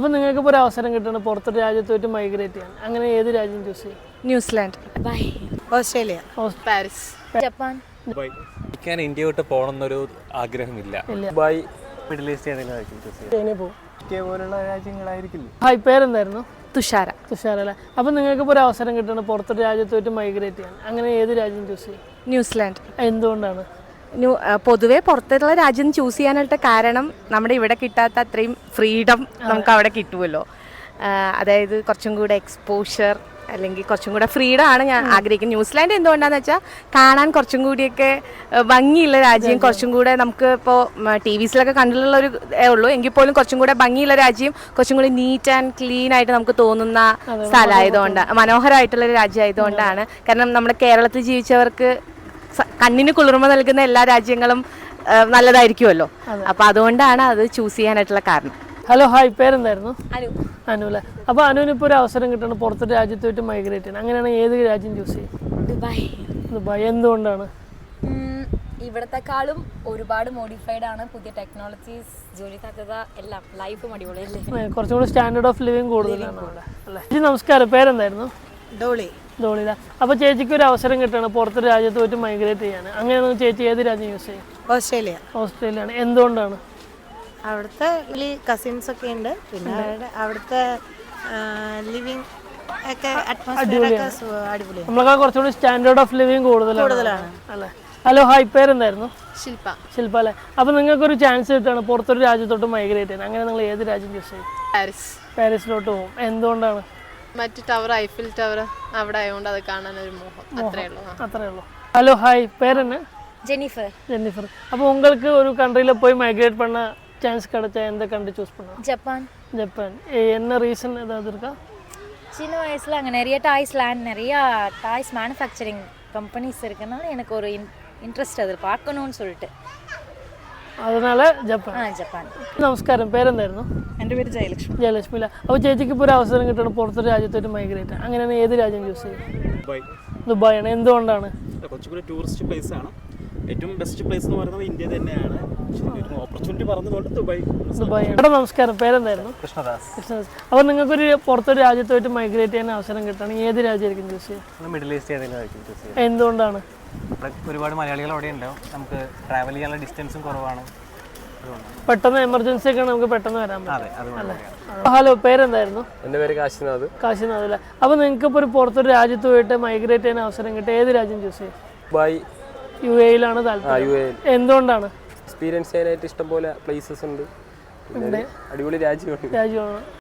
അപ്പോൾ നിങ്ങൾക്ക് ഒരു അവസരം കിട്ടണം പുറത്തൊരു രാജ്യത്തോട്ട് മൈഗ്രേറ്റ് ചെയ്യാൻ. അങ്ങനെ ഏത് രാജ്യം ചൂസ് ചെയ്യും? New Zealand, Dubai, Australia, Paris, Japan. എനിക്ക് ഇന്ത്യ വിട്ട് പോകണമെന്നൊരു ആഗ്രഹമില്ല. ദുബായ്, മിഡിൽ ഈസ്റ്റ് പോലുള്ള രാജ്യങ്ങളായിരിക്കില്ല. ഹായ്, പേരെന്തായിരുന്നു? തുഷാര. തുഷാര അല്ലേ? അപ്പോൾ നിങ്ങൾക്ക് ഒരു അവസരം കിട്ടണം പുറത്തൊരു രാജ്യത്തോട്ട് മൈഗ്രേറ്റ് ചെയ്യാൻ. അങ്ങനെ ഏത് രാജ്യം ചൂസ് ചെയ്യും? ന്യൂസിലാൻഡ്. എന്തുകൊണ്ടാണ്? പൊതുവെ പുറത്തുള്ള രാജ്യം ചൂസ് ചെയ്യാനായിട്ട് കാരണം നമ്മുടെ ഇവിടെ കിട്ടാത്ത അത്രയും ഫ്രീഡം നമുക്ക് അവിടെ കിട്ടുമല്ലോ. അതായത് കുറച്ചും കൂടെ എക്സ്പോഷർ അല്ലെങ്കിൽ കുറച്ചും കൂടെ ഫ്രീഡം ആണ് ഞാൻ ആഗ്രഹിക്കുന്നത്. ന്യൂസിലാൻഡ് എന്തുകൊണ്ടാന്ന് വെച്ചാൽ കാണാൻ കുറച്ചും കൂടിയൊക്കെ ഭംഗിയുള്ള രാജ്യം, കുറച്ചും കൂടെ നമുക്ക് ഇപ്പോൾ ടി വിസിലൊക്കെ കണ്ടിട്ടുള്ള ഒരു ഉള്ളൂ എങ്കിൽ പോലും കുറച്ചും കൂടെ ഭംഗിയുള്ള രാജ്യം, കുറച്ചും കൂടി നീറ്റ് ആൻഡ് ക്ലീൻ ആയിട്ട് നമുക്ക് തോന്നുന്ന സ്ഥലമായതുകൊണ്ട്, മനോഹരമായിട്ടുള്ളൊരു രാജ്യമായതുകൊണ്ടാണ്. കാരണം നമ്മുടെ കേരളത്തിൽ ജീവിച്ചവർക്ക് കണ്ണിന് കുളിർമ നൽകുന്ന എല്ലാ രാജ്യങ്ങളും നല്ലതായിരിക്കുമല്ലോ. അപ്പം അതുകൊണ്ടാണ് അത് ചൂസ് ചെയ്യാനായിട്ടുള്ള കാരണം. ഹലോ, ഹായ്, പേരെന്തായിരുന്നു? അനു അല്ലേ? അപ്പോൾ അനുവിനിപ്പോൾ ഒരു അവസരം കിട്ടണം പുറത്തൊരു രാജ്യത്തോട്ട് മൈഗ്രേറ്റ് ചെയ്യണം. അങ്ങനെയാണെങ്കിൽ ഏത് രാജ്യം ചൂസ് ചെയ്യും? ദുബായ്. ദുബായ്. എന്തുകൊണ്ടാണ്? ഇവിടത്തെക്കാളും ഒരുപാട് മോഡിഫൈഡ് ആണ്. പുതിയ ടെക്നോളജീസ്, ജോലി സാധ്യത എല്ലാം, ലൈഫും അടിപൊളിയല്ലേ. കുറച്ചും കൂടി സ്റ്റാൻഡേർഡ് ഓഫ് ലിവിങ് കൂടുതലാണ് അവിടെ അല്ലേ? ചേച്ചി നമസ്കാരം, പേരെന്തായിരുന്നു? ഡോളി. ധോണിയില്ല. അപ്പോൾ ചേച്ചിക്ക് ഒരു അവസരം കിട്ടണം പുറത്തൊരു രാജ്യത്തോട്ട് മൈഗ്രേറ്റ് ചെയ്യാൻ. അങ്ങനെയാണെങ്കിൽ ചേച്ചി ഏത് രാജ്യം യൂസ് ചെയ്യും? ഓസ്ട്രേലിയ. ഓസ്ട്രേലിയയാണ്. എന്തുകൊണ്ടാണ്? അവിടുത്തെ കസിൻസ് ഒക്കെ ഉണ്ട്, പിന്നെ അവിടുത്തെ ലിവിങ് ഒക്കെ അറ്റ്മോസ്ഫിയർ ഒക്കെ അടിപൊളിയാണ്. നമ്മളൊക്കെ കുറച്ചുകൂടി സ്റ്റാൻഡേർഡ് ഓഫ് ലിവിങ് കൂടുതലാണ് അല്ലേ? ഹലോ, ഹായ്, പേരെന്തായിരുന്നു? ശില്പ. ശില്പ അല്ലേ? അപ്പോൾ നിങ്ങൾക്കൊരു ചാൻസ് കിട്ടുകയാണ് പുറത്തൊരു രാജ്യത്തോട്ട് മൈഗ്രേറ്റ് ചെയ്യാൻ. അങ്ങനെ നിങ്ങൾ ഏത് രാജ്യം ചൂസ് ചെയ്യും? പാരീസ്. പാരീസിലോട്ട് പോകും. എന്തുകൊണ്ടാണ്? മറ്റു ടവർ, ഐഫിൽ ടവർ അവിടെ ആയതുകൊണ്ട് അത് കാണാൻ ഒരു മോഹം. അത്രേ ഉള്ളൂ. ഹലോ, ഹായ്, പേരെന്ന്? ജെന്നിഫർ. ജെന്നിഫർ. അപ്പോൾ உங்களுக்கு ஒரு கண்ட்ரியில் போய் மைக்ரேட் பண்ண சான்ஸ் கிடைச்சா எந்த கண்ட்ரி சூஸ் பண்ணுவோம்? ஜப்பான். ஜப்பான். என்ன ரீசன் ஏதாவது இருக்கா? சின்ன வயசில் அங்கே நிறைய டாய்ஸ் லேண்ட், நிறையா டாய்ஸ் மேனுஃபேக்சரிங் கம்பெனிஸ் இருக்குனால எனக்கு ஒரு இன்ட்ரெஸ்ட் அது பார்க்கணும்னு சொல்லிட்டு அதனால ജപ്പാൻ. ജപ്പാൻ. നമസ്കാരം, പേരെന്തായിരുന്നു? എൻ്റെ പേര് ജയലക്ഷ്മി. ജയലക്ഷ്മി അല്ല? അപ്പോൾ ചേച്ചിക്ക് ഇപ്പോൾ ഒരു അവസരം കിട്ടണം പുറത്തൊരു രാജ്യത്തോട്ട് മൈഗ്രേറ്റ്. അങ്ങനെയാണ് ഏത് രാജ്യം ചൂസ് ചെയ്യും? ദുബായ്. ദുബായാണ്. എന്തുകൊണ്ടാണ്? കുറച്ചുകൂടി ടൂറിസ്റ്റ് പ്ലേസ് ആണ്. ഏറ്റവും ബെസ്റ്റ് പ്ലേസ് എന്ന് പറയുന്നത് ഇന്ത്യ തന്നെയാണ്. ഓപ്പർച്യൂണിറ്റി പറഞ്ഞതുകൊണ്ട് ദുബായ്. ദുബായാണ്. നമസ്കാരം, പേരെന്തായിരുന്നു? കൃഷ്ണദാസ്. കൃഷ്ണദാസ്. അപ്പോൾ നിങ്ങൾക്കൊരു പുറത്തൊരു രാജ്യത്തോട്ട് മൈഗ്രേറ്റ് ചെയ്യാൻ അവസരം കിട്ടണമെങ്കിൽ ഏത് രാജ്യമായിരിക്കും ചൂസ് ചെയ്യുക? മിഡിൽ ഈസ്റ്റ് ഏതെങ്കിലും ചൂസ് ചെയ്യാം. എന്തുകൊണ്ടാണ്? ഒരുപാട് മലയാളികൾ അവിടെ ഉണ്ടാവും, നമുക്ക് ട്രാവൽ ചെയ്യാനുള്ള ഡിസ്റ്റൻസും കുറവാണ്. പെട്ടെന്ന് എമർജൻസി ഒക്കെ നമുക്ക് പെട്ടെന്ന് വരാൻ പറ്റും. ഹലോ, പേരെന്തായിരുന്നു? എൻ്റെ പേര് കാശിനാഥ്. കാശിനാഥ് അല്ലേ? അപ്പോൾ നിങ്ങൾക്ക് ഇപ്പോൾ ഒരു പുറത്തൊരു രാജ്യത്ത് പോയിട്ട് മൈഗ്രേറ്റ് ചെയ്യാൻ അവസരം കിട്ടുക ഏത് രാജ്യം ചൂസ് ചെയ്യും? ദുബായ്. യു എയിലാണ് താല്പര്യം. എന്തുകൊണ്ടാണ്? എക്സ്പീരിയൻസ് ചെയ്യാനായിട്ട് ഇഷ്ടംപോലെ പ്ലേസസ് ഉണ്ട്, അടിപൊളി രാജ്യമാണ്.